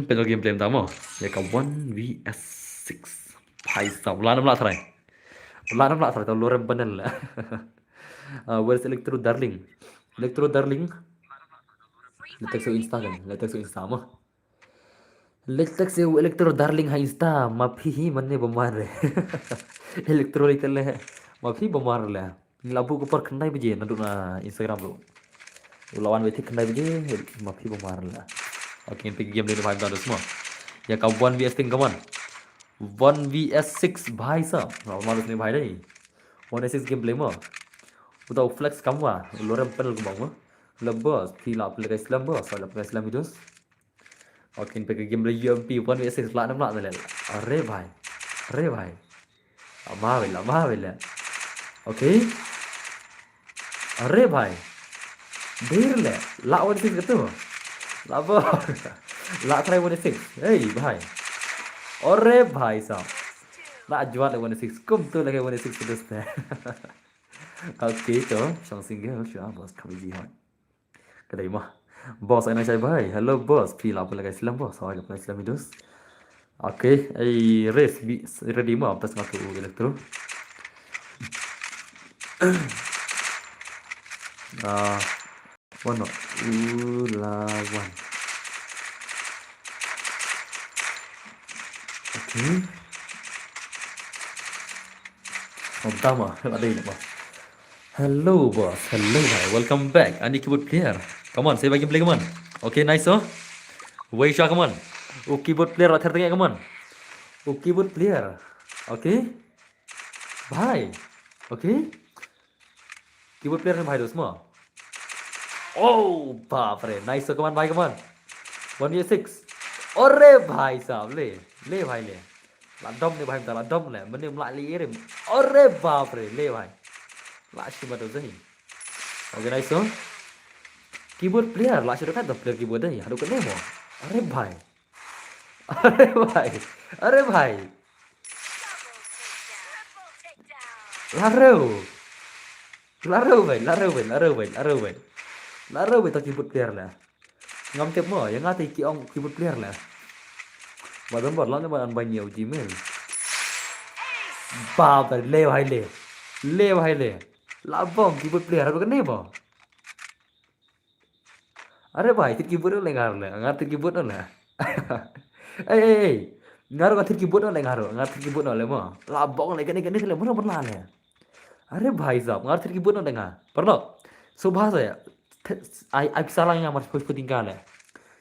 เป็นตัวเกมตามมั้งอย่างกับ 1 vs 6 भाई साहब ला नमला थराय ला नमला थराय तो लोरम बनल where's electro darling letak su instagram letak su insta mah letak su electro darling ha insta ma phi hi manne bamar re electro itale ma phi bamar le labu ko par khandai bije na duna instagram lo lawan bethi khandai bije ma phi bamar le oke ini game le भाई दादू semua ya kau 1 vs 3 kawan 1 vs 6 भाई साहब मालूम नहीं भाई नहीं 1 vs 6 game play mah udah flex kamu ah lorem panel ke bawah lebas feel up lekas lembas soal lekas lembus oke ini pakai game play UMP 1 vs 6 lah enam lah tu अरे भाई lama bela oke अरे भाई देर ले ला 1 6 gitu ला ला try 1 6 hey भाई अरे भाई साहब ला jual 1 6 kum tu lagi 1 6 terus deh oke itu sang single siapa bos kami jihad kedai mah bos anak saya bhai hello bos feel apa lagi Islam bos soal apa Islam itu oke race ready mah atas ngaku elektro one ulawan oke pertama ada ini apa hello bos hello bhai welcome back ani keyboard player come on saya bagi play come on okay nice oh wait shot come on keyboard player akhir tengah come on keyboard player okay bhai okay keyboard player bhai dost semua oh बाप रे नाइस हो कमान भाई कमान 1v6 अरे भाई साहब ले भाई ले लाडम ने भाई लाडम ले मने मला ली रे अरे बाप रे ले भाई लास्ट में तो सही ओके नाइस हो कीबोर्ड प्लेयर लास्ट तो kan player keyboard dah ya aduh kene mo अरे भाई अरे भाई laro भाई तो keyboard player lah ngam tiếp mo yang ngati ki ong keyboard player lah badan bot lan ban ban nhiều Gmail बाप रे ले भाई ले लाबम keyboard player aduh kene mo अरे भाई तिर keyboard ले ngar tir keyboard le eh ngaro ka tir keyboard le ngar tir keyboard le mo labong le kene le mo benar le अरे भाई साहब ngar tir keyboard le ngar perno subha saya ai salahnya mas pos tinggal le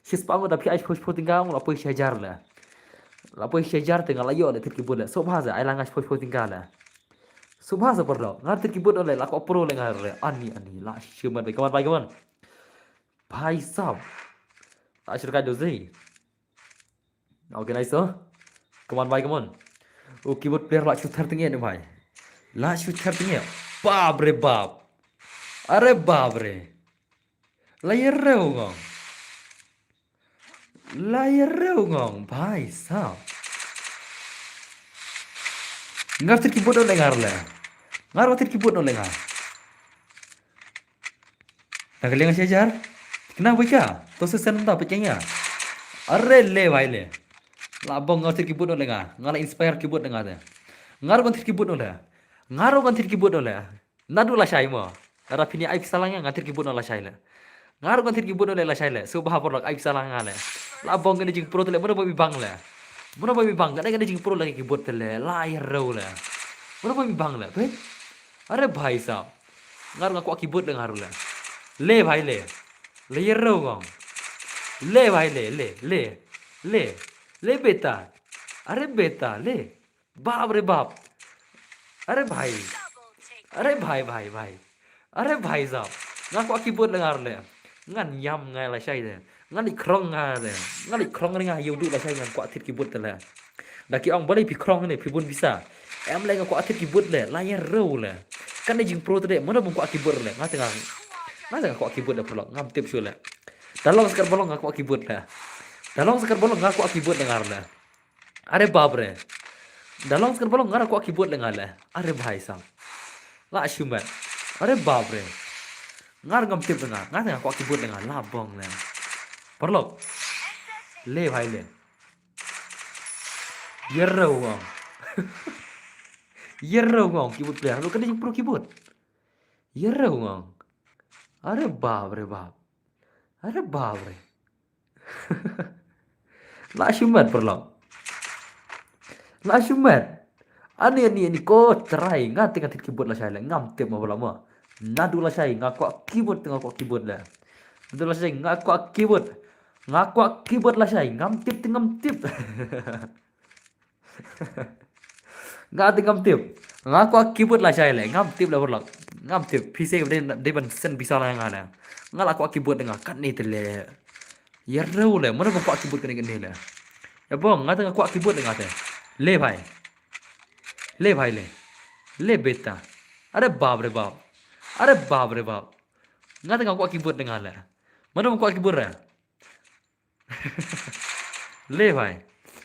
sis pango tapi ai pos tinggal la pos shajar le la pos shajar tengah layo le tir keyboard le subha saya ai langas pos tinggal le subha sa perlo ngar tir keyboard le la ko pro le ngar le ani la shuman le kawan भाई साहब आशीर का दोस्त ही okay nice हो कमान भाई कमान वो keyboard player ला shooter tinggi nih भाई ला shooter tinggi बाप रे बाप अरे बाप रे लायर रे ngong भाई साहब ngerti keyboard oleh ngerti keyboard oleh ngar nak lihat sejar kenapa क्या तो से senta pecahnya अरे ले भाई ले labong ngerti keyboard oleh ngala inspire keyboard dengar deh ngaru kan keyboard oleh nadu la shay mo ara pini ai salangnya ngatir keyboard oleh shay le ngaru kan keyboard oleh la shay le subah porlok ai salangnya le labong kan jing pro le mana babi bang kan jing pro lagi keyboard le layar raw le mana babi bang le bet अरे भाई साहब ngaru ngaku keyboard le ngaru le भाई ले ये रो गं ले भाई ले बेटा अरे बेटा ले बाप रे बाप अरे भाई अरे भाई साहब ngaku keyboard dengar le ngan yam ngai la shay le ngan di krong ngai yodu la shay ngan ku atit keyboard le daki ong boleh pi krong ne pi bun bisa em le ngaku atit keyboard le layar ro le kan ne jing pro tade mana bung ku keyboard le ngateng Masa ngaku keyboard dah perlu ngam tip sule. Dalong sekar bolong ngaku keyboard dah. Dalong sekar bolong ngaku keyboard dengar dah. Are babre. Dalong sekar bolong ngaku keyboard dengar dah. Are bhai sam. La shuman. Are babre. Ngar ngam tip dengar. Ngar ngaku keyboard dengar la bong le. Perlu. ले भाई ले Yerro Yerro keyboard player lu kan yang pro keyboard Yerro अरे बाप रे लाशुमत perlo लाशुमत ani ko try ngati ngati keyboard la saya ngam tip ma mo nadu la saya ngakwa keyboard ngakwa keyboard la nadu la saya ngakwa keyboard la saya ngam tip ngati ngam tip ngakwa keyboard la saya ngam tip la perlo ngam tip pc de ban sen bisa la ngana ngala kwa keyboard nga kan ni tele yerro le mana kwa keyboard kan ni le ya bong ngata kwa keyboard nga te ले भाई ले बेटा अरे बाप रे बाप nggak tengok kuat keyboard dengan lah mana mau kuat keyboard ya ले भाई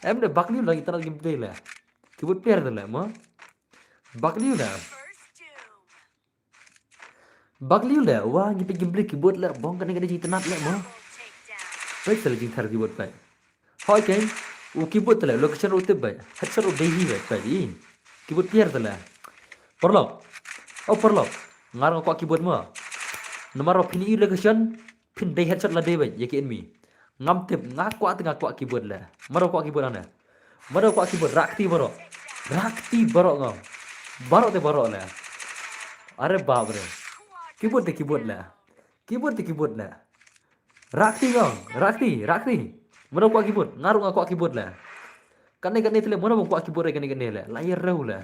em udah bak liu lagi kita lagi gameplay lah keyboard player tu lah mau bak liu lah wah kita gameplay keyboard lah bong kan ada cerita nak lah mau baik salah cerita keyboard baik hai kan keyboard tu lah location route baik headset route deh baik keyboard player tu lah perlo ngarang kuat keyboard mo nomor pin i location pin day headset la day baik ya ke enemy ngam tip ngakwa keyboard lah maro kuat keyboard ana maro kuat keyboard rakti baro ngam baro lah अरे बाप रे keyboard lah rakti mana kuat keyboard ngarung kuat keyboard lah kan tele mana mau kuat keyboard kan lah layar rau lah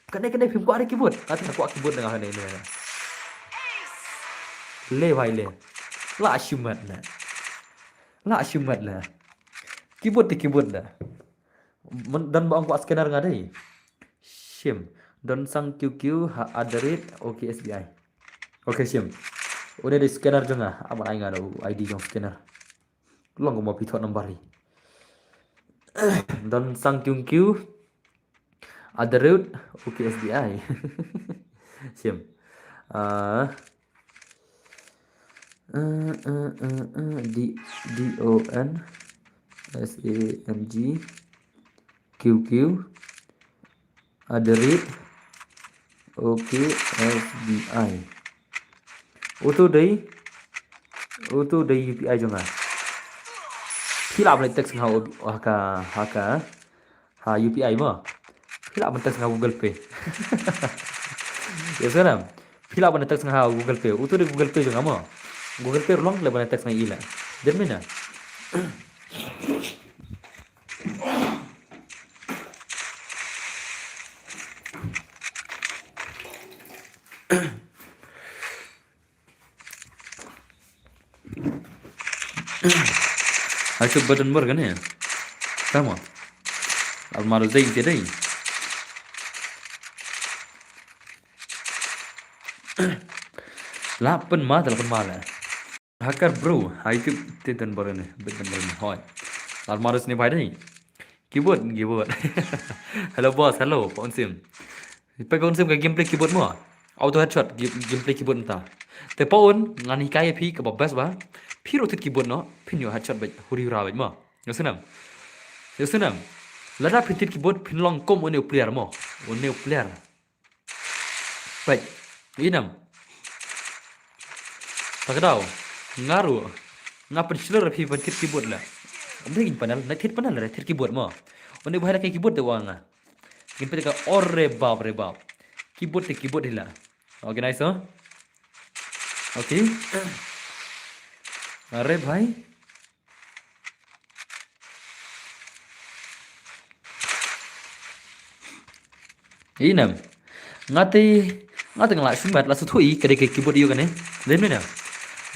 kan film kuat keyboard kata kuat keyboard dengan ini lah ले भाई ले ला asyumat lah keyboard lah dan bang kuat scanner nggak ada sim don sang QQ adarit oke SBI oke sim udah di scanner juga apa aing ada ID yang scanner lu nggak mau pitot nomor don sang QQ adarit oke SBI sim DON SAMG QQ adarit oke SBI auto dari UPI juga hilap le teks ngau ha UPI mah hilap teks ngau Google Pay ya sekarang hilap teks ngau Google Pay auto dari Google Pay juga mah Google Pay long le teks ngai ila dan mana Asyik button bar kan ya sama almaru zai tidak lapan lah hacker bro itu button bar ni hoi almaru sini bai dai keyboard hello boss hello ponsim ponsim ke gameplay keyboard mo auto headshot gameplay keyboard entah te pon ngani kai phi ke best ba phi ro tit keyboard no phin yo headshot ba huri ra ba mo yosunam lada phin tit keyboard phin long kom one player mo one player baik inam takdau ngaru ngapa chiller phi ban tit keyboard la amdegin panal na tit panal la tit keyboard mo one bahara kai keyboard te wanga gin pe ka orre bab keyboard hila okay nice huh okay अरे भाई inam ngati ngelak sumbat la suthui kade ke keyboard yo kan len mena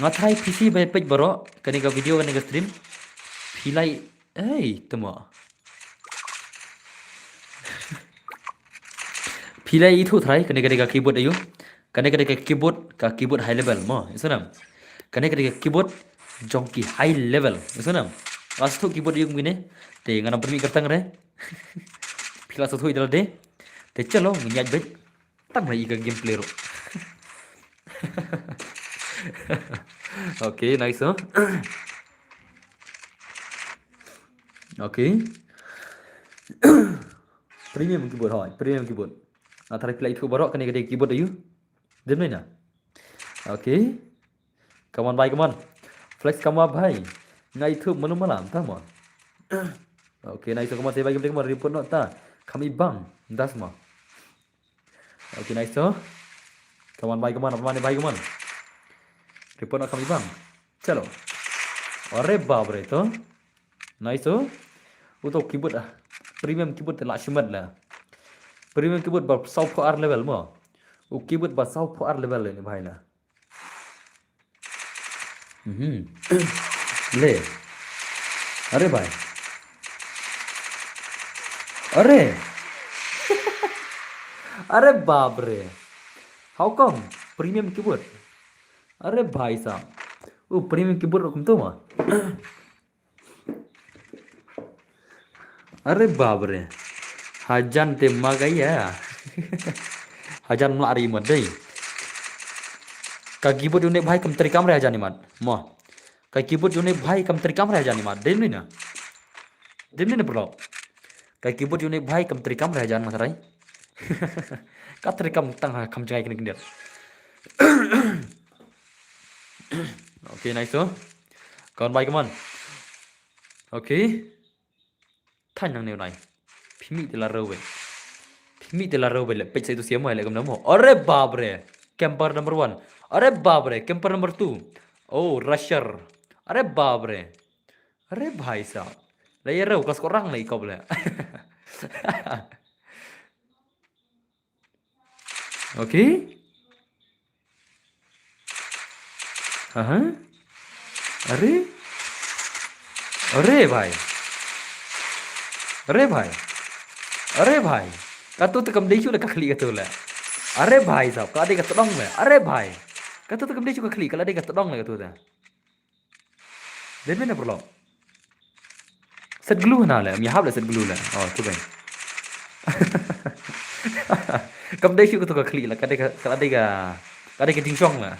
ngatai PC by page baro kani ka video kani ka stream pilai temo pilai itu thrai kani ka keyboard ayo kani ka keyboard high level mo isanam kani ka keyboard jongki high level isanam astu keyboard yo mine te ngana permi kartang re pila suthui dal de te chalo nginyaj bet tang lagi ke gameplay ro okay nice huh Okey. Premium keyboard hỏi, premium keyboard. Thari play thu borok kani gede keyboard ayu. Demne na. Okey. Come on bhai, come on. Flex come up bhai. Ngai thu manu malam ta mo. Okey, nice come on say bhai come on report not ta. Kami bang. Das mo. Okey, nice to. Come on bhai, come on. Apne bhai come on. Report not kami bang. Chalo. अरे बाप रे तो नाइस हो वो तो keyboard premium keyboard ला शिमत ला premium keyboard बा 100 लेवल मो वो कीबोर्ड बा 100 लेवल ले भाई ना ले अरे भाई अरे अरे बाप रे हाउ कम प्रीमियम कीबोर्ड अरे भाई साहब वो प्रीमियम कीबोर्ड रकम तो मां अरे बाप रे hajan te magaya hajan melari mat dei ka keyboard une bhai kam trikam re hajan mat mo ka keyboard une bhai kam trikam re hajan mat dem ni na bro ka keyboard une bhai kam trikam re hajan mat rai ka trikam tang kam jangai kini kindir okay nice so còn bhai come on okay thanh năng nêu này phimi de la rowe le page itu siapa ya kam namo अरे बाप रे camper number 1 अरे बाप रे camper number 2 oh rusher अरे बाप रे अरे भाई साहब layer ro kas orang lagi kau boleh okay अरे अरे भाई अरे भाई अरे भाई का तो कम देखियो ले कखली का तो ले अरे भाई साहब का दे का तडong ले अरे भाई का तो कम देखियो कखली का दे का tedong le ka tu ta देन में परलो set glue na le mi hab le set glue le oh tu ben कम देखियो का तो कखली la ka de ka jingchong la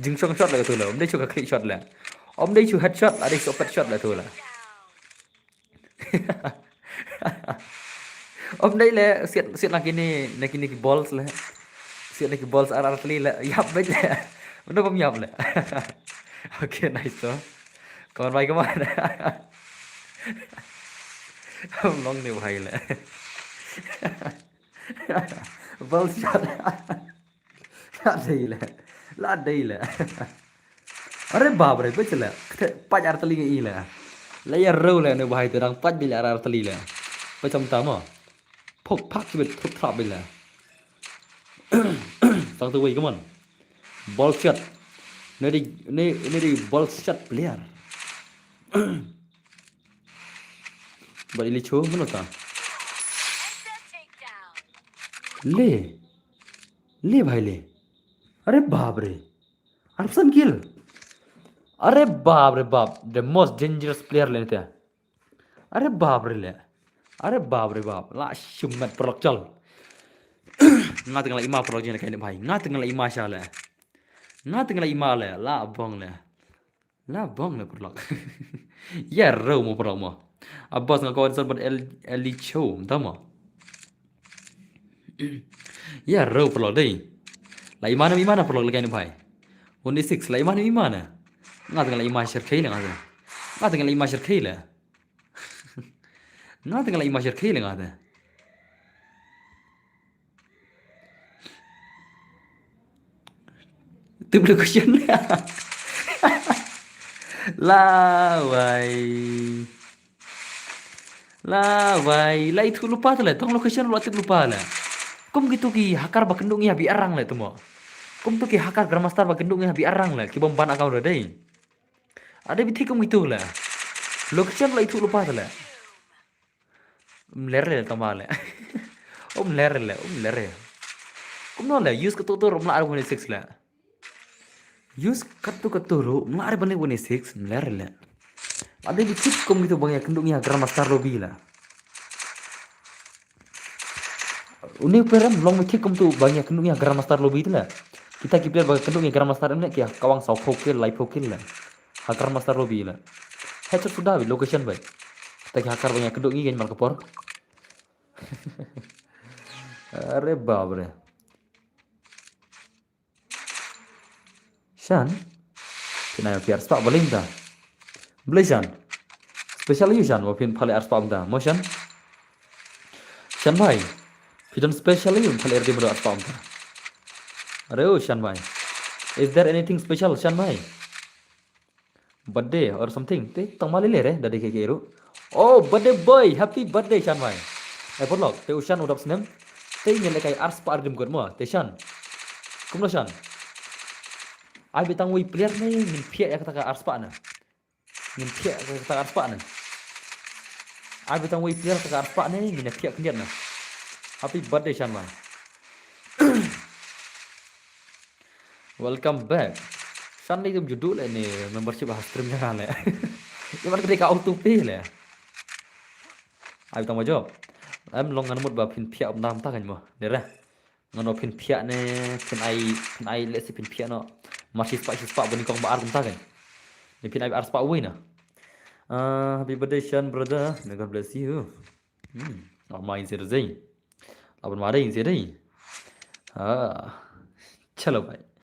jingchong shot le ka tu le om देखियो कखली shot le om देखियो headshot ada super shot le tu la om đây là siết là cái balls là siết là cái balls arartli là yap với là nó không nhập là ok nice đó còn vài các bạn không long nhiều hay là balls shot là đây là अरे बाप रे कुछ ले पांच artli cái là lấy râu là nó bài từ đang bắt bị là artli là bây trong tắm à phốc phắc cái biệt thốt thọ bây là sang từ quay come on ball shot nơi đi ball shot player balik licho mana ta ले भाई ले अरे बाप रे अर्पसन किल अरे बाप रे बाप द मोस्ट डेंजरस प्लेयर लेते हैं अरे बाप रे बाप ला shumat prolog chol nga tengah ima prolog jena kain bhai nga tengah ima sha le nga tengah ima le la bong le prolog ya ro mo prolog mo abbas nga kawan son eli show tamo ya ro prolog dei la imana prolog le kain bhai 1:6 la imana nga tengah ima share kai le nga tengah ima share kai le nga tengah ima share kai le nga ta Tim lu question la vai la itu lupa tu lah tong location lu atik lupa lah kum gitu ki hakar ba kendung ya bi arang lah tu mo kum tu ki hakar grandmaster ba kendung ya bi arang lah ki bom ban account dah dei ada bi thikum gitu lah location la itu lupa tu lah lerre tama lah lerre kum no lah use ketu tu rom la 1:6 lah use ketu ro mari bane 1:6 lerre lah ada di thikum gitu bang ya kendung ya grandmaster lobby lah uni peram long mi thikum tu bang ya kendung ya grandmaster lobby tu lah kita kipir bang kendung ya grandmaster ni kia kawang sau fokil live fokil lah grandmaster lobby lah headshot sudah location baik Tak hakar banyak keduk ngin mal kepor. अरे बाप रे Shan pina piar spa baling da boleh Shan special you Shan wapin phale ar spa da mo Shan bhai pidon special you phale er dimro ar spa da अरे ओ Shan bhai is there anything special Shan bhai birthday or something te tong mali le re da de ke ru oh birthday boy happy birthday Shan bhai podlok te Shan udap snem te ngele kai ar spa ar dim god mo te Shan kumlo Shan ai betang wi player ne min pia ya kata ar spa na min pia kata ar spa na ai betang wi player kata ar spa ne min pia kendian na happy birthday Shan bhai welcome back Shan ni judul ni membership stream nya kan le gimana ketika auto pay le ai betang mo job em long ngan mut ba pin pia nam ta kan mo de ra ngano pin pia ne pin ai le si pin pia no masih spa bani kong ba ar ta kan ni pin ai ar spa wi na happy birthday Shan brother may God bless you main से रज़ई अपन मारे इन से नहीं हाँ चलो भाई